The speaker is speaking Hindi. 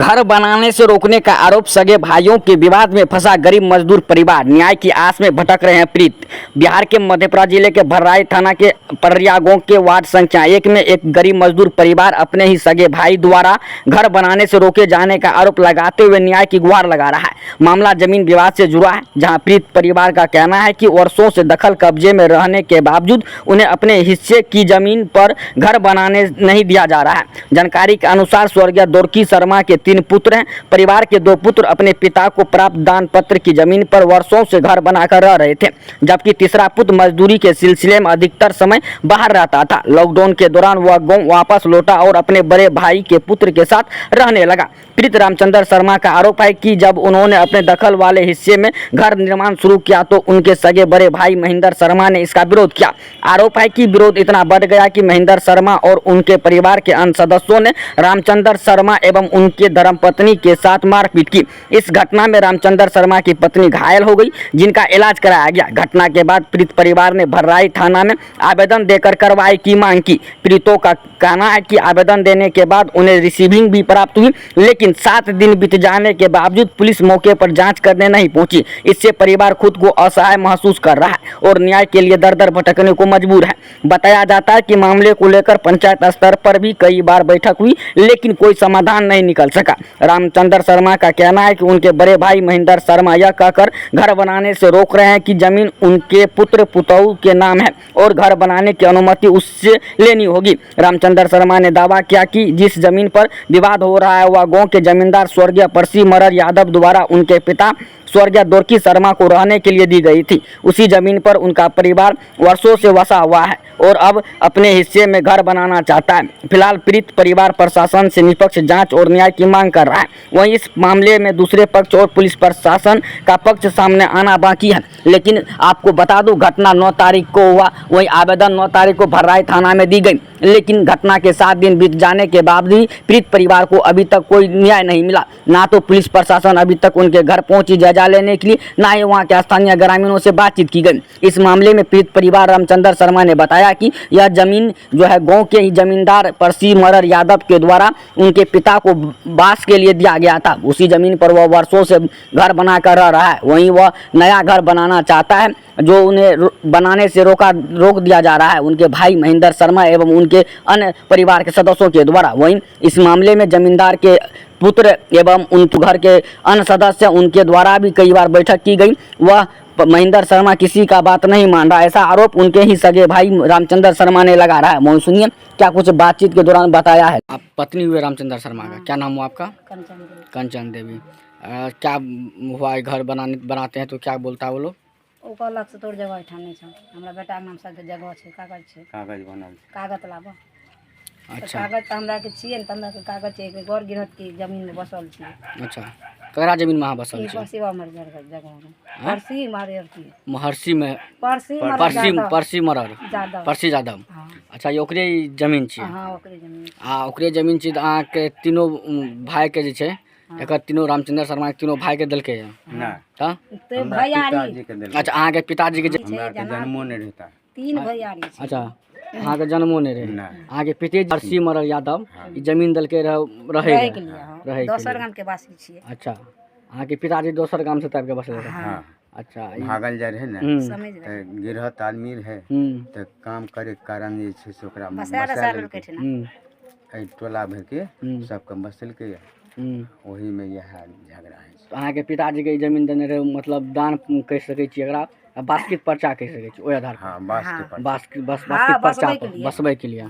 घर बनाने से रोकने का आरोप, सगे भाइयों के विवाद में फंसा गरीब मजदूर परिवार, न्याय की आस में भटक रहे हैं पीड़ित। बिहार के मधेपुरा जिले के भर्राई थाना के पररिया गांव के वार्ड संख्या 1 में एक गरीब मजदूर परिवार अपने ही सगे भाई द्वारा घर बनाने से रोके जाने का आरोप लगाते हुए न्याय की गुहार लगा रहा है। मामला जमीन विवाद से जुड़ा है, जहां पीड़ित परिवार का कहना है कि वर्षों से दखल कब्जे में रहने के बावजूद उन्हें अपने हिस्से की जमीन पर घर बनाने नहीं दिया जा रहा है। जानकारी के अनुसार स्वर्गीय दोरकी शर्मा के 3 पुत्र हैं। परिवार के 2 पुत्र अपने पिता को प्राप्त दान पत्र की जमीन पर वर्षों से घर बनाकर रह रहे थे, जबकि तीसरा पुत्र मजदूरी के सिलसिले में अधिकतर समय बाहर रहता था। लॉकडाउन के दौरान वह गांव वापस लौटा और अपने बड़े भाई के पुत्र के साथ रहने लगा। पीड़ित रामचंद्र शर्मा का आरोप है कि जब उन्होंने अपने दखल वाले हिस्से में घर निर्माण शुरू किया तो उनके सगे बड़े भाई महेंद्र शर्मा ने इसका विरोध किया। आरोप है कि विरोध इतना बढ़ गया कि महेंद्र शर्मा और उनके परिवार के अन्य सदस्यों ने रामचंद्र शर्मा एवं उनके धर्मपत्नी के साथ मारपीट की। इस घटना में रामचंद्र शर्मा की पत्नी घायल हो गई, जिनका इलाज कराया गया। घटना के बाद पीड़ित परिवार ने भर्राई थाना में आवेदन देकर कार्रवाई की मांग की। पीड़ितों का कहना है कि आवेदन देने के बाद उन्हें रिसीविंग भी प्राप्त हुई, लेकिन 7 दिन बीत जाने के बावजूद पुलिस मौके पर जांच करने नहीं पहुंची। इससे परिवार खुद को असहाय महसूस कर रहा है और न्याय के लिए दर दर भटकने को मजबूर है। बताया जाता है कि मामले को लेकर पंचायत स्तर पर भी कई बार बैठक हुई, लेकिन कोई समाधान नहीं निकल सका। रामचंद्र शर्मा का कहना है कि उनके बड़े भाई महेंद्र शर्मा यह कहकर घर बनाने से रोक रहे हैं कि जमीन उनके पुत्र पुतोहू के नाम है और घर बनाने की अनुमति उससे लेनी होगी। रामचंद्र शर्मा ने दावा किया कि जिस जमीन पर विवाद हो रहा है वह गांव के जमींदार स्वर्गीय परसी मरर यादव द्वारा उनके पिता स्वर्गीय दोरकी शर्मा को रहने के लिए दी गई थी। उसी जमीन पर उनका परिवार वर्षों से वसा हुआ है और अब अपने हिस्से में घर बनाना चाहता है। फिलहाल पीड़ित परिवार प्रशासन से निष्पक्ष जांच और न्याय की मांग कर रहा है। वहीं इस मामले में दूसरे पक्ष और पुलिस प्रशासन का पक्ष सामने आना बाकी है। लेकिन आपको बता दूं, घटना 9 तारीख को हुआ। वहीं आवेदन 9 तारीख को भर्राई थाना में दी गई, लेकिन घटना के 7 दिन बीत जाने के बाद भी पीड़ित परिवार को अभी तक कोई न्याय नहीं मिला। ना तो पुलिस प्रशासन अभी तक उनके घर पहुंची जायजा लेने के लिए, ना ही वहां के स्थानीय ग्रामीणों से बातचीत की गई। इस मामले में पीड़ित परिवार रामचंद्र शर्मा ने बताया कि यह जमीन जो है गांव के ही जमींदार परसी मरर यादव के द्वारा उनके पिता को बास के लिए दिया गया था। उसी जमीन पर वह वर्षों से घर बनाकर रह रहा है। वहीं वह नया घर बनाना चाहता है, जो उन्हें बनाने से रोक दिया जा रहा है उनके भाई महेंद्र शर्मा एवं उनके अन्य परिवार के सदस्यों के द्वारा। वहीं इस मामले में जमींदार के पुत्र एवं उन घर के अन्य सदस्य उनके द्वारा भी कई बार बैठक की गई। वह महेंद्र शर्मा किसी का बात नहीं मान रहा, ऐसा आरोप उनके ही सगे भाई रामचंद्र शर्मा ने लगा रहा है। मोहन सुनिए क्या कुछ बातचीत के दौरान बताया है। आप पत्नी हुए रामचंद्र शर्मा का, क्या नाम हुआ आपका? कंचन देवी। क्या हुआ, घर बनाते हैं तो क्या बोलता है वो लोग? ओ कहलक से तोर जगह ठाने छ, हमरा बेटा के नाम से जगह छै, कागज छै, कागज बनल, कागज लाबो। अच्छा, कागज त हमरा के छियै न, त हमरा के कागज छै कि गौर गिरहत की जमीन में बसल छी। अच्छा, ककरा जमीन में बसल छी? परसी मर जगह में, परसी मारे की महर्षि में परसी मरर यादव, परसी यादव। अच्छा, ये ओकरे जमीन छी? हां ओकरे जमीन। ओकरे जमीन छी। तो अहाँ के तीनों भाई के जे छै, एकर तीनों रामचंद्र शर्मा के तीनों भाई के देलकै है ना तो भैयारी। अच्छा, अहाँ के पिताजी के हमरा के जन्मो नहीं रहता। 3 भैयारी छै। अच्छा, अहाँ के जन्मो नहीं रहे। अहाँ के पिताजी परसी मरर यादव ई जमीन देलकै रहे के लिए, दोसर गाम के वासी छियै। अच्छा, अहाँ के पिताजी दोसर गाम से तब के बसले रहे। हाँ, अच्छा, भागल जा रहे ना, समझ रहे गिरहत आदमी है तो काम करे के कारण जे छै से ओकरा बसाल के छै ना, ए टोला भर के सबके बसल के वही में यह झगड़ा है। तो अहाँ के पिताजी के जमीन देने रहे, मतलब दान कह सकै छी एकरा, बास्किट पर्चा कह सकै छी ओहि आधार पर। हाँ, बास्किट बास्किट पर्चा बसबै के लिए।